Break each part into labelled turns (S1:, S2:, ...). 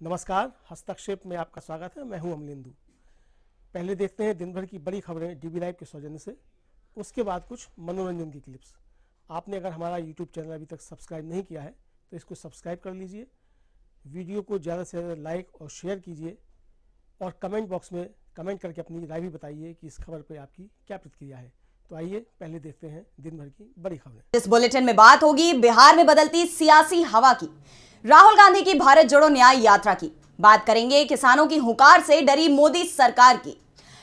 S1: नमस्कार, हस्तक्षेप में आपका स्वागत है। मैं हूं अमलेंदु। पहले देखते हैं दिन भर की बड़ी खबरें डीबी लाइव के सौजन्य से, उसके बाद कुछ मनोरंजन की क्लिप्स। आपने अगर हमारा यूट्यूब चैनल अभी तक सब्सक्राइब नहीं किया है तो इसको सब्सक्राइब कर लीजिए। वीडियो को ज़्यादा से ज़्यादा लाइक और शेयर कीजिए और कमेंट बॉक्स में कमेंट करके अपनी राय भी बताइए कि इस खबर पर आपकी क्या प्रतिक्रिया है। तो आइए पहले देखते हैं दिन भर की बड़ी खबरें।
S2: इस बुलेटिन में बात होगी बिहार में बदलती सियासी हवा की, राहुल गांधी की भारत जोड़ो न्याय यात्रा की, बात करेंगे किसानों की हुंकार से डरी मोदी सरकार की,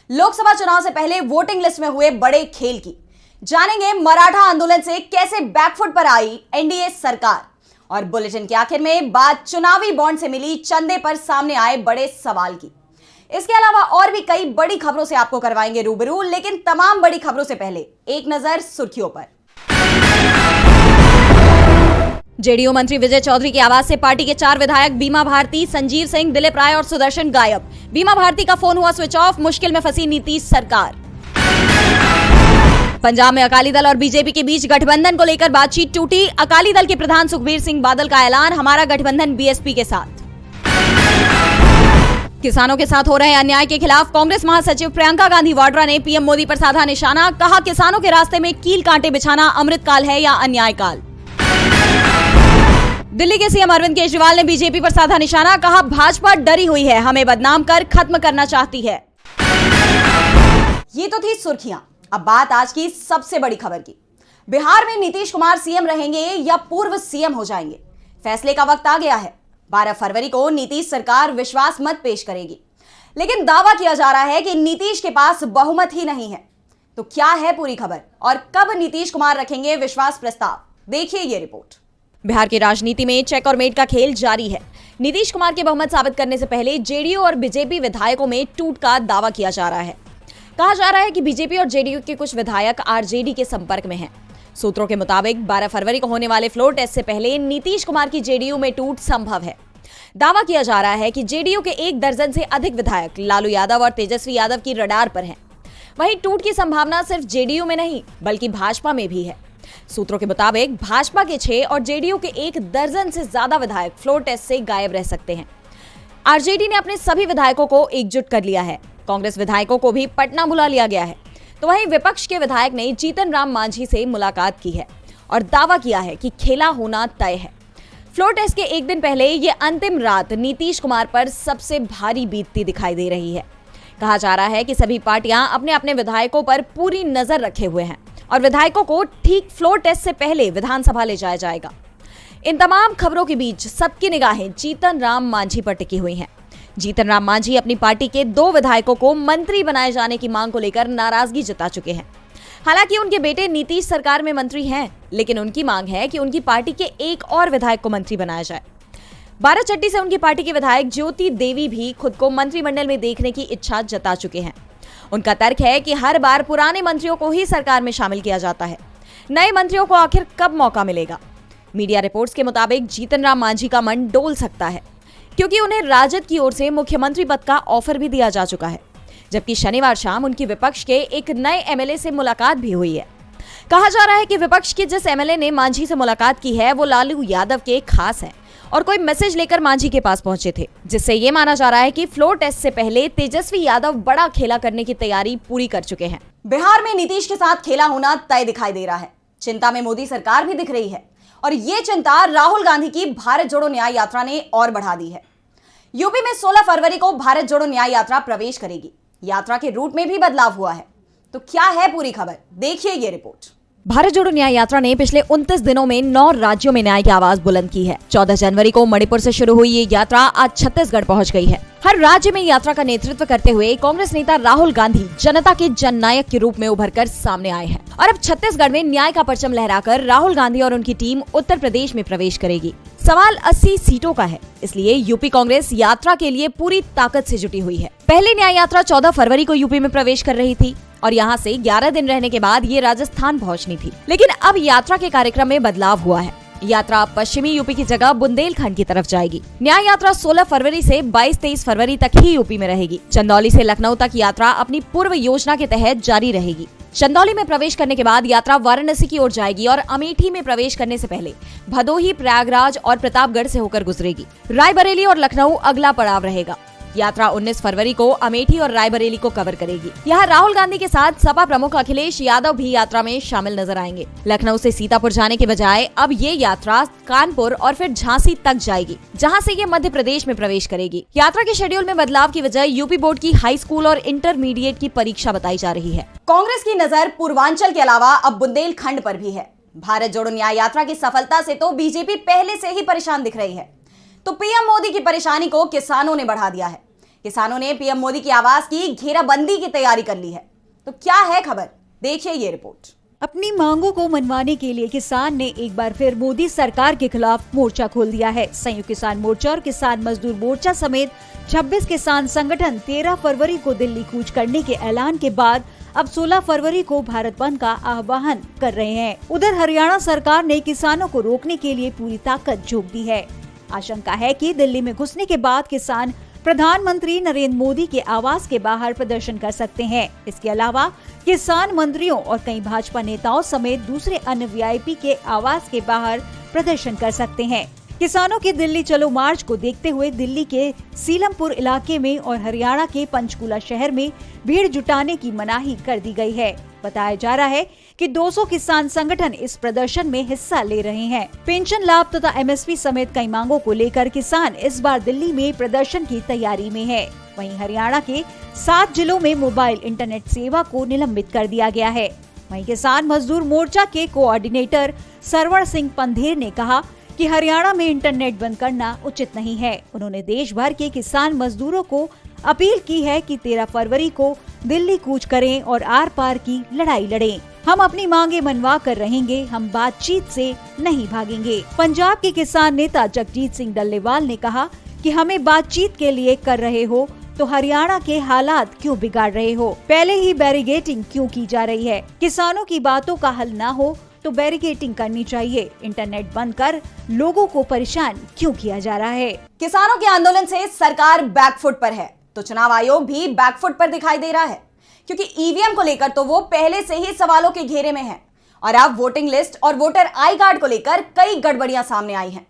S2: लोकसभा चुनाव से पहले वोटिंग लिस्ट में हुए बड़े खेल की, जानेंगे मराठा आंदोलन से कैसे बैकफुट पर आई एनडीए सरकार, और बुलेटिन के आखिर में बात चुनावी बॉन्ड से मिली चंदे पर सामने आए बड़े सवाल की। इसके अलावा और भी कई बड़ी खबरों से आपको करवाएंगे रूबरू, लेकिन तमाम बड़ी खबरों से पहले एक नजर सुर्खियों पर। जेडीयू मंत्री विजय चौधरी के आवास से पार्टी के 4 विधायक बीमा भारती, संजीव सिंह, दिलीप राय और सुदर्शन गायब। बीमा भारती का फोन हुआ स्विच ऑफ, मुश्किल में फंसी नीतीश सरकार। पंजाब में अकाली दल और बीजेपी के बीच गठबंधन को लेकर बातचीत टूटी। अकाली दल के प्रधान सुखबीर सिंह बादल का ऐलान, हमारा गठबंधन बीएसपी के साथ। किसानों के साथ हो रहे अन्याय के खिलाफ कांग्रेस महासचिव प्रियंका गांधी वाड्रा ने पीएम मोदी पर साधा निशाना, कहा किसानों के रास्ते में कील कांटे बिछाना अमृतकाल है या अन्याय काल। दिल्ली के सीएम अरविंद केजरीवाल ने बीजेपी पर साधा निशाना, कहा भाजपा डरी हुई है, हमें बदनाम कर खत्म करना चाहती है। ये तो थी सुर्खियां। अब बात आज की सबसे बड़ी खबर की। बिहार में नीतीश कुमार सीएम रहेंगे या पूर्व सीएम हो जाएंगे, फैसले का वक्त आ गया है। 12 फरवरी को नीतीश सरकार विश्वास मत पेश करेगी, लेकिन दावा किया जा रहा है कि नीतीश के पास बहुमत ही नहीं है। तो क्या है पूरी खबर और कब नीतीश कुमार रखेंगे विश्वास प्रस्ताव, देखिए ये रिपोर्ट। बिहार की राजनीति में चेक और मेट का खेल जारी है। नीतीश कुमार के बहुमत साबित करने से पहले जेडीयू और बीजेपी विधायकों में टूट का दावा किया जा रहा है। कहा जा रहा है कि बीजेपी और जेडीयू के कुछ विधायक आरजेडी के संपर्क में हैं। सूत्रों के मुताबिक 12 फरवरी को होने वाले फ्लोर टेस्ट से पहले नीतीश कुमार की जेडीयू में टूट संभव है। दावा किया जा रहा है कि जेडीयू के 1 दर्जन से अधिक विधायक लालू यादव और तेजस्वी यादव की रडार पर हैं। वहीं टूट की संभावना सिर्फ जेडीयू में नहीं बल्कि भाजपा में भी है। सूत्रों के मुताबिक भाजपा के 6 और जेडीयू के 1 दर्जन से ज्यादा विधायक फ्लोर टेस्ट से गायब रह सकते हैं। आरजेडी ने अपने सभी विधायकों को एकजुट कर लिया है। कांग्रेस विधायकों को भी पटना बुला लिया गया है। तो वहीं विपक्ष के विधायक ने जीतन राम मांझी से मुलाकात की है और दावा किया है कि खेला होना तय है। फ्लोर टेस्ट के एक दिन पहले ये अंतिम रात नीतीश कुमार पर सबसे भारी बीतती दिखाई दे रही है। कहा जा रहा है कि सभी पार्टियां अपने अपने विधायकों पर पूरी नजर रखे हुए हैं और विधायकों को ठीक फ्लोर टेस्ट से पहले विधानसभा ले जाया जाएगा। इन तमाम खबरों के बीच सबकी निगाहें जीतन राम मांझी पर टिकी हुई हैं। जीतन राम मांझी अपनी पार्टी के 2 विधायकों को मंत्री बनाए जाने की मांग को लेकर नाराजगी जता चुके हैं। हालांकि उनके बेटे नीतीश सरकार में मंत्री हैं, लेकिन उनकी मांग है कि उनकी पार्टी के एक और विधायक को मंत्री बनाया जाए। बाराचट्टी से उनकी पार्टी के विधायक ज्योति देवी भी खुद को मंत्रिमंडल में देखने की इच्छा जता चुके हैं। उनका तर्क है कि हर बार पुराने मंत्रियों को ही सरकार में शामिल किया जाता है, नए मंत्रियों को आखिर कब मौका मिलेगा। मीडिया रिपोर्ट्स के मुताबिक जीतन राम मांझी का मन डोल सकता है, क्योंकि उन्हें राजद की ओर से मुख्यमंत्री पद का ऑफर भी दिया जा चुका है, जबकि शनिवार शाम उनकी विपक्ष के एक नए एमएलए से मुलाकात भी हुई है। कहा जा रहा है कि विपक्ष के जिस एमएलए ने मांझी से मुलाकात की है वो लालू यादव के खास हैं और कोई मैसेज लेकर मांझी के पास पहुंचे थे, जिससे ये माना जा रहा है कि फ्लोर टेस्ट से पहले तेजस्वी यादव बड़ा खेला करने की तैयारी पूरी कर चुके हैं। बिहार में नीतीश के साथ खेला होना तय दिखाई दे रहा है। चिंता में मोदी सरकार भी दिख रही है और ये चिंता राहुल गांधी की भारत जोड़ो न्याय यात्रा ने और बढ़ा दी है। यूपी में 16 फरवरी को भारत जोड़ो न्याय यात्रा प्रवेश करेगी। यात्रा के रूट में भी बदलाव हुआ है। तो क्या है पूरी खबर, देखिए ये रिपोर्ट। भारत जोड़ो न्याय यात्रा ने पिछले 29 दिनों में 9 राज्यों में न्याय की आवाज बुलंद की है। 14 जनवरी को मणिपुर से शुरू हुई ये यात्रा आज छत्तीसगढ़ पहुंच गई है। हर राज्य में यात्रा का नेतृत्व करते हुए कांग्रेस नेता राहुल गांधी जनता के जननायक के रूप में उभरकर सामने आए हैं और अब छत्तीसगढ़ में न्याय का परचम लहराकर राहुल गांधी और उनकी टीम उत्तर प्रदेश में प्रवेश करेगी। सवाल 80 सीटों का है, इसलिए यूपी कांग्रेस यात्रा के लिए पूरी ताकत से जुटी हुई है। पहली न्याय यात्रा 14 फरवरी को यूपी में प्रवेश कर रही थी और यहाँ से 11 दिन रहने के बाद ये राजस्थान पहुँचनी थी, लेकिन अब यात्रा के कार्यक्रम में बदलाव हुआ है। यात्रा पश्चिमी यूपी की जगह बुंदेलखंड की तरफ जाएगी। न्याय यात्रा 16 फरवरी से 22-23 फरवरी तक ही यूपी में रहेगी। चंदौली से लखनऊ तक यात्रा अपनी पूर्व योजना के तहत जारी रहेगी। चंदौली में प्रवेश करने के बाद यात्रा वाराणसी की ओर जाएगी और अमेठी में प्रवेश करने से पहले भदोही, प्रयागराज और प्रतापगढ़ से होकर गुजरेगी। रायबरेली और लखनऊ अगला पड़ाव रहेगा। यात्रा 19 फरवरी को अमेठी और रायबरेली को कवर करेगी। यहाँ राहुल गांधी के साथ सपा प्रमुख अखिलेश यादव भी यात्रा में शामिल नजर आएंगे। लखनऊ से सीतापुर जाने के बजाय अब ये यात्रा कानपुर और फिर झांसी तक जाएगी, जहाँ से ये मध्य प्रदेश में प्रवेश करेगी। यात्रा के शेड्यूल में बदलाव की वजह यूपी बोर्ड की हाई स्कूल और इंटरमीडिएट की परीक्षा बताई जा रही है। कांग्रेस की नजर पूर्वांचल के अलावा अब बुंदेलखंड पर भी है। भारत जोड़ो न्याय यात्रा की सफलता से तो बीजेपी पहले से ही परेशान दिख रही है, तो पीएम मोदी की परेशानी को किसानों ने बढ़ा दिया है। किसानों ने पीएम मोदी की आवाज की घेराबंदी की तैयारी कर ली है। तो क्या है खबर, देखिए ये रिपोर्ट।
S3: अपनी मांगों को मनवाने के लिए किसान ने एक बार फिर मोदी सरकार के खिलाफ मोर्चा खोल दिया है। संयुक्त किसान मोर्चा और किसान मजदूर मोर्चा समेत 26 किसान संगठन 13 फरवरी को दिल्ली कूच करने के ऐलान के बाद अब 16 फरवरी को भारत बंद का आह्वान कर रहे हैं। उधर हरियाणा सरकार ने किसानों को रोकने के लिए पूरी ताकत झोंक दी है। आशंका है कि दिल्ली में घुसने के बाद किसान प्रधानमंत्री नरेंद्र मोदी के आवास के बाहर प्रदर्शन कर सकते हैं। इसके अलावा किसान मंत्रियों और कई भाजपा नेताओं समेत दूसरे अन्य वीआईपी के आवास के बाहर प्रदर्शन कर सकते हैं। किसानों के दिल्ली चलो मार्च को देखते हुए दिल्ली के सीलमपुर इलाके में और हरियाणा के पंचकुला शहर में भीड़ जुटाने की मनाही कर दी गई है। बताया जा रहा है कि 200 किसान संगठन इस प्रदर्शन में हिस्सा ले रहे हैं। पेंशन लाभ तथा एमएसपी समेत कई मांगों को लेकर किसान इस बार दिल्ली में प्रदर्शन की तैयारी में है। वहीं हरियाणा के 7 जिलों में मोबाइल इंटरनेट सेवा को निलंबित कर दिया गया है। वहीं किसान मजदूर मोर्चा के कोऑर्डिनेटर सरवण सिंह पंधेर ने कहा कि हरियाणा में इंटरनेट बंद करना उचित नहीं है। उन्होंने देश भर के किसान मजदूरों को अपील की है कि 13 फरवरी को दिल्ली कूच करें और आर पार की लड़ाई लड़ें। हम अपनी मांगे मनवा कर रहेंगे, हम बातचीत से नहीं भागेंगे। पंजाब के किसान नेता जगजीत सिंह डल्लेवाल ने कहा कि हमें बातचीत के लिए कर रहे हो तो हरियाणा के हालात क्यों बिगाड़ रहे हो? पहले ही बैरिगेटिंग क्यों की जा रही है? किसानों की बातों का हल ना हो तो बैरिकेटिंग करनी चाहिए। इंटरनेट बंद कर लोगों को परेशान क्यों किया जा रहा है?
S2: किसानों के आंदोलन से सरकार बैकफुट पर है, तो चुनाव आयोग भी बैकफुट पर दिखाई दे रहा है, क्योंकि ईवीएम को लेकर तो वो पहले से ही सवालों के घेरे में है और अब वोटिंग लिस्ट और वोटर आई कार्ड को लेकर कई गड़बड़ियां सामने आई हैं,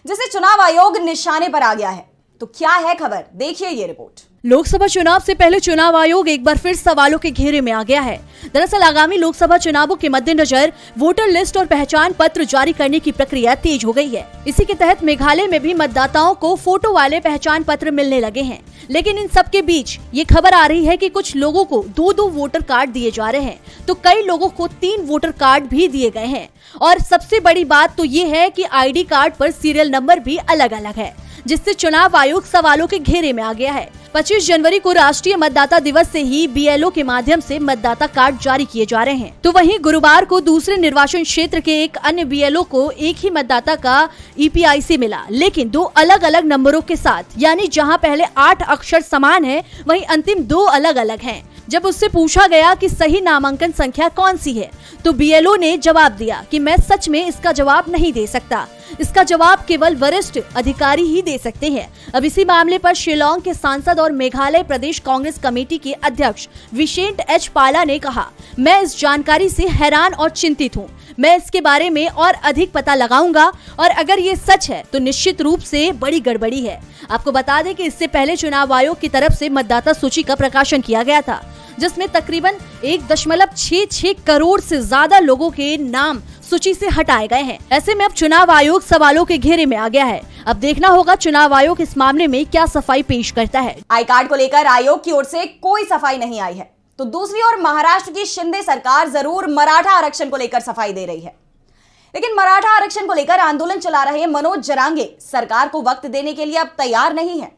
S2: जिससे चुनाव आयोग निशाने पर आ गया है। तो क्या है खबर, देखिए ये रिपोर्ट।
S4: लोकसभा चुनाव से पहले चुनाव आयोग एक बार फिर सवालों के घेरे में आ गया है। दरअसल आगामी लोकसभा चुनावों के मद्देनजर वोटर लिस्ट और पहचान पत्र जारी करने की प्रक्रिया तेज हो गई है। इसी के तहत मेघालय में भी मतदाताओं को फोटो वाले पहचान पत्र मिलने लगे हैं। लेकिन इन सब के बीच ये खबर आ रही है कि कुछ लोगों को 2-2 वोटर कार्ड दिए जा रहे हैं, तो कई लोगों को 3 वोटर कार्ड भी दिए गए हैं। और सबसे बड़ी बात तो ये है कि ID कार्ड पर सीरियल नंबर भी अलग अलग है, जिससे चुनाव आयोग सवालों के घेरे में आ गया है। 25 जनवरी को राष्ट्रीय मतदाता दिवस से ही BLO के माध्यम से मतदाता कार्ड जारी किए जा रहे हैं, तो वहीं गुरुवार को दूसरे निर्वाचन क्षेत्र के एक अन्य BLO को एक ही मतदाता का EPIC मिला, लेकिन 2 अलग अलग नंबरों के साथ। यानी जहां पहले 8 अक्षर समान है, वहीं अंतिम 2 अलग अलग हैं। जब उससे पूछा गया कि सही नामांकन संख्या कौन सी है, तो BLO ने जवाब दिया कि मैं सच में इसका जवाब नहीं दे सकता, इसका जवाब केवल वरिष्ठ अधिकारी ही दे सकते हैं। अब इसी मामले पर शिलांग के सांसद और मेघालय प्रदेश कांग्रेस कमेटी के अध्यक्ष विशेंट एच पाला ने कहा, मैं इस जानकारी से हैरान और चिंतित हूँ। मैं इसके बारे में और अधिक पता लगाऊंगा और अगर ये सच है तो निश्चित रूप से बड़ी गड़बड़ी है। आपको बता दें कि इससे पहले चुनाव आयोग की तरफ से मतदाता सूची का प्रकाशन किया गया था, जिसमें तकरीबन 1.66 करोड़ से ज्यादा लोगों के नाम सूची से हटाए गए हैं। ऐसे में अब चुनाव आयोग सवालों के घेरे में आ गया है। अब देखना होगा चुनाव आयोग इस मामले में क्या सफाई पेश करता है।
S2: आई कार्ड को लेकर आयोग की ओर से कोई सफाई नहीं आई है, तो दूसरी ओर महाराष्ट्र की शिंदे सरकार जरूर मराठा आरक्षण को लेकर सफाई दे रही है। लेकिन मराठा आरक्षण को लेकर आंदोलन चला रहे मनोज जरांगे सरकार को वक्त देने के लिए अब तैयार नहीं है।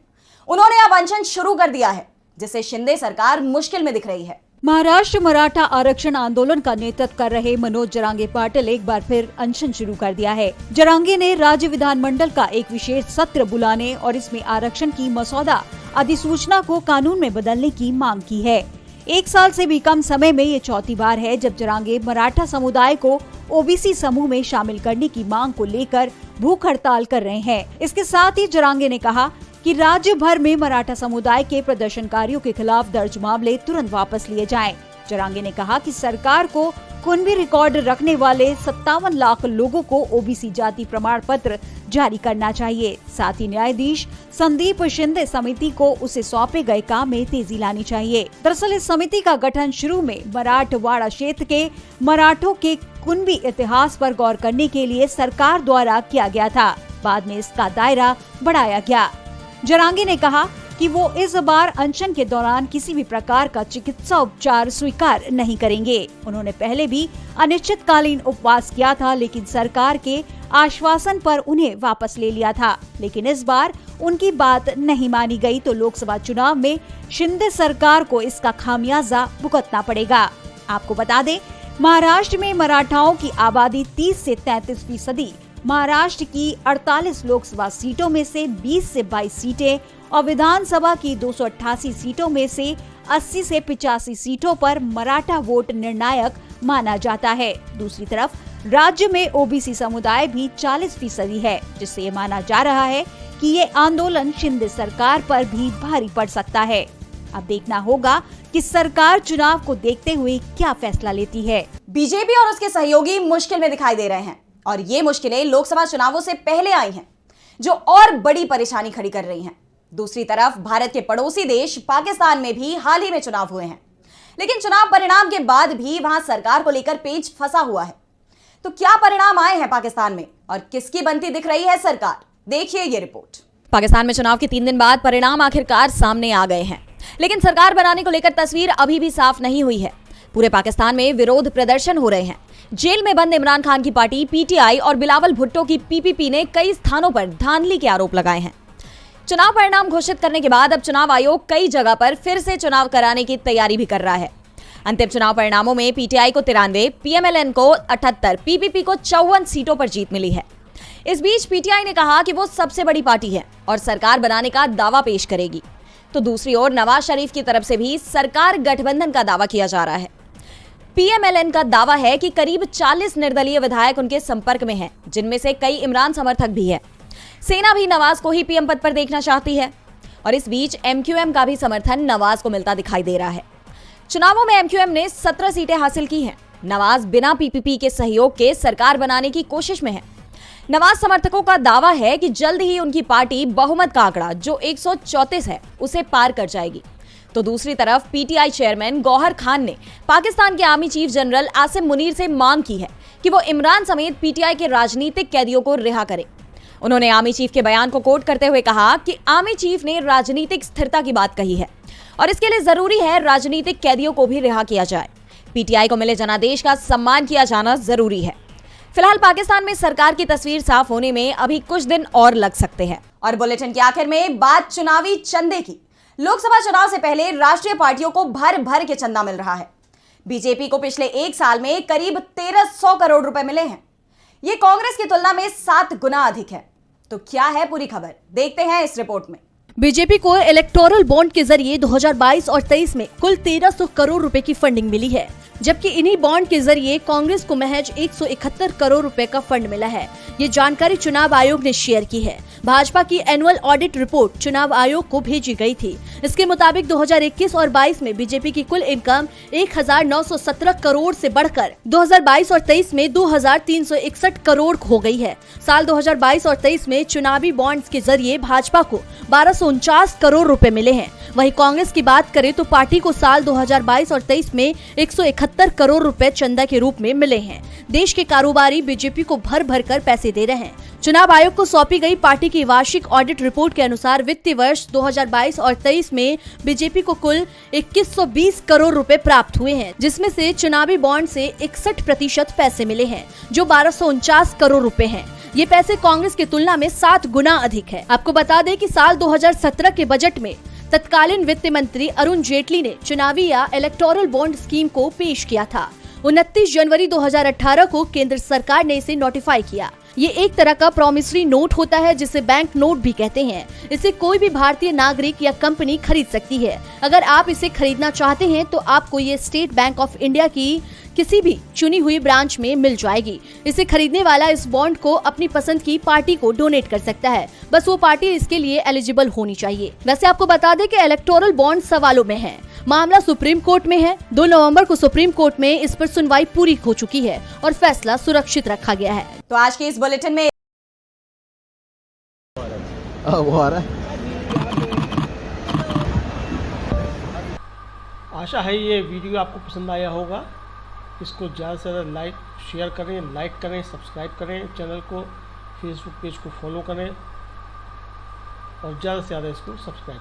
S2: उन्होंने अब अनशन शुरू कर दिया है, जिससे शिंदे सरकार मुश्किल में दिख रही है।
S3: महाराष्ट्र मराठा आरक्षण आंदोलन का नेतृत्व कर रहे मनोज जरांगे पाटिल एक बार फिर अनशन शुरू कर दिया है। जरांगे ने राज्य विधानमंडल का एक विशेष सत्र बुलाने और इसमें आरक्षण की मसौदा अधिसूचना को कानून में बदलने की मांग की है। 1 साल से भी कम समय में ये चौथी बार है जब जरांगे मराठा समुदाय को OBC समूह में शामिल करने की मांग को लेकर भूख हड़ताल कर रहे हैं। इसके साथ ही जरांगे ने कहा कि राज्य भर में मराठा समुदाय के प्रदर्शनकारियों के खिलाफ दर्ज मामले तुरंत वापस लिए जाएं। जरांगे ने कहा कि सरकार को कुनबी रिकॉर्ड रखने वाले 57 लाख लोगों को ओबीसी जाति प्रमाण पत्र जारी करना चाहिए। साथ ही न्यायाधीश संदीप शिंदे समिति को उसे सौंपे गए काम में तेजी लानी चाहिए। दरअसल इस समिति का गठन शुरू में मराठवाड़ा क्षेत्र के मराठों के कुनबी इतिहास पर गौर करने के लिए सरकार द्वारा किया गया था। बाद में इसका दायरा बढ़ाया गया। जरांगे ने कहा कि वो इस बार अनशन के दौरान किसी भी प्रकार का चिकित्सा उपचार स्वीकार नहीं करेंगे। उन्होंने पहले भी अनिश्चितकालीन उपवास किया था, लेकिन सरकार के आश्वासन पर उन्हें वापस ले लिया था। लेकिन इस बार उनकी बात नहीं मानी गई तो लोकसभा चुनाव में शिंदे सरकार को इसका खामियाजा भुगतना पड़ेगा। आपको बता दें, महाराष्ट्र में मराठाओं की आबादी 30 से 33%। महाराष्ट्र की 48 लोकसभा सीटों में से 20 से 22 सीटें और विधानसभा की 288 सीटों में से 80 से 85 सीटों पर मराठा वोट निर्णायक माना जाता है। दूसरी तरफ राज्य में ओबीसी समुदाय भी 40% है, जिससे ये माना जा रहा है कि ये आंदोलन शिंदे सरकार पर भी भारी पड़ सकता है। अब देखना होगा कि सरकार चुनाव को देखते हुए क्या फैसला लेती है।
S2: बीजेपी और उसके सहयोगी मुश्किल में दिखाई दे रहे हैं और ये मुश्किलें लोकसभा चुनावों से पहले आई हैं, जो और बड़ी परेशानी खड़ी कर रही हैं। दूसरी तरफ भारत के पड़ोसी देश पाकिस्तान में भी हाल ही में चुनाव हुए हैं, लेकिन चुनाव परिणाम के बाद भी वहां सरकार को लेकर पेच फंसा हुआ है। तो क्या परिणाम आए हैं पाकिस्तान में और किसकी बनती दिख रही है सरकार? देखिए ये रिपोर्ट।
S5: पाकिस्तान में चुनाव के 3 दिन बाद परिणाम आखिरकार सामने आ गए हैं, लेकिन सरकार बनाने को लेकर तस्वीर अभी भी साफ नहीं हुई है। पूरे पाकिस्तान में विरोध प्रदर्शन हो रहे हैं। जेल में बंद इमरान खान की पार्टी पीटीआई और बिलावल भुट्टो की पीपीपी ने कई स्थानों पर धांधली के आरोप लगाए हैं। चुनाव परिणाम घोषित करने के बाद अब चुनाव आयोग कई जगह पर फिर से चुनाव कराने की तैयारी भी कर रहा है। अंतिम चुनाव परिणामों में पीटीआई को 93, पीएमएलएन को 78, पीपीपी को 54 सीटों पर जीत मिली है। इस बीच पीटीआई ने कहा कि वो सबसे बड़ी पार्टी है और सरकार बनाने का दावा पेश करेगी। तो दूसरी ओर नवाज शरीफ की तरफ से भी सरकार गठबंधन का दावा किया जा रहा है। पीएमएलएन का दावा है कि करीब 40 निर्दलीय विधायक उनके संपर्क में हैं, जिनमें से कई इमरान समर्थक भी हैं। सेना भी नवाज को ही पीएम पद पर देखना चाहती है और इस बीच एमक्यूएम का भी समर्थन नवाज को मिलता दिखाई दे रहा है। चुनावों में एमक्यूएम ने 17 सीटें हासिल की हैं। नवाज बिना पीपीपी के सहयोग के सरकार बनाने की कोशिश में है। नवाज समर्थकों का दावा है कि जल्द ही उनकी पार्टी बहुमत का आंकड़ा जो 134 है उसे पार कर जाएगी। तो दूसरी तरफ पीटीआई चेयरमैन गौहर खान ने पाकिस्तान के army chief general Asim Munir से मांग की है कि वो इमरान समेत पीटीआई के राजनीतिक कैदियों को रिहा करे। उन्होंने आर्मी चीफ के बयान को कोट करते हुए कहा कि आर्मी चीफ ने राजनीतिक स्थिरता की बात कही है और इसके लिए जरूरी है राजनीतिक कैदियों को भी रिहा किया जाए। पीटीआई को मिले जनादेश का सम्मान किया जाना जरूरी है। फिलहाल पाकिस्तान में सरकार की तस्वीर साफ होने में अभी कुछ दिन और लग सकते हैं।
S2: और बुलेटिन के आखिर में बात चुनावी चंदे की। लोकसभा चुनाव से पहले राष्ट्रीय पार्टियों को भर भर के चंदा मिल रहा है। बीजेपी को पिछले 1 साल में करीब 1300 करोड़ रुपए मिले हैं। ये कांग्रेस की तुलना में 7 गुना अधिक है। तो क्या है पूरी खबर, देखते हैं इस रिपोर्ट में।
S4: बीजेपी को इलेक्टोरल बॉन्ड के जरिए 2022 और 23 में कुल 1300 करोड़ रुपए की फंडिंग मिली है, जबकि इन्हीं बॉन्ड के जरिए कांग्रेस को महज 171 करोड़ रुपए का फंड मिला है। ये जानकारी चुनाव आयोग ने शेयर की है। भाजपा की एनुअल ऑडिट रिपोर्ट चुनाव आयोग को भेजी गई थी। इसके मुताबिक 2021 और 22 में बीजेपी की कुल इनकम 1917 करोड़ से बढ़कर 2022 और 23 में 2361 करोड़ हो गई है। साल 2022 और 23 में चुनावी बॉन्ड्स के जरिए भाजपा को 1249 करोड़ रुपए मिले हैं। वहीं कांग्रेस की बात करें तो पार्टी को साल 2022 और 23 में 171 करोड़ रुपए चंदा के रूप में मिले हैं। देश के कारोबारी बीजेपी को भर भर कर पैसे दे रहे हैं। चुनाव आयोग को सौंपी गई पार्टी की वार्षिक ऑडिट रिपोर्ट के अनुसार वित्तीय वर्ष 2022 और 23 में बीजेपी को कुल 2120 करोड़ रुपए प्राप्त हुए हैं, जिसमें से चुनावी बॉन्ड से 61% पैसे मिले हैं, जो 1249 करोड़ रुपए हैं। ये पैसे कांग्रेस की तुलना में 7 गुना अधिक है। आपको बता दें कि साल 2017 के बजट में तत्कालीन वित्त मंत्री अरुण जेटली ने चुनावी या इलेक्टोरल बॉन्ड स्कीम को पेश किया था। 29 जनवरी 2018 को केंद्र सरकार ने इसे नोटिफाई किया। ये एक तरह का प्रॉमिसरी नोट होता है, जिसे बैंक नोट भी कहते हैं। इसे कोई भी भारतीय नागरिक या कंपनी खरीद सकती है। अगर आप इसे खरीदना चाहते हैं तो आपको ये स्टेट बैंक ऑफ इंडिया की किसी भी चुनी हुई ब्रांच में मिल जाएगी। इसे खरीदने वाला इस बॉन्ड को अपनी पसंद की पार्टी को डोनेट कर सकता है, बस वो पार्टी इसके लिए एलिजिबल होनी चाहिए। वैसे आपको बता दें कि इलेक्टोरल बॉन्ड सवालों में है। मामला सुप्रीम कोर्ट में है। 2 नवंबर को सुप्रीम कोर्ट में इस पर सुनवाई पूरी हो चुकी है और फैसला सुरक्षित रखा गया है।
S2: तो आज के इस बुलेटिन में
S6: वो आ रहा है।
S1: आशा है ये वीडियो आपको पसंद आया होगा। इसको ज़्यादा से ज़्यादा शेयर करें, लाइक करें, सब्सक्राइब करें चैनल को, फेसबुक पेज को फॉलो करें और ज़्यादा से ज़्यादा इसको सब्सक्राइब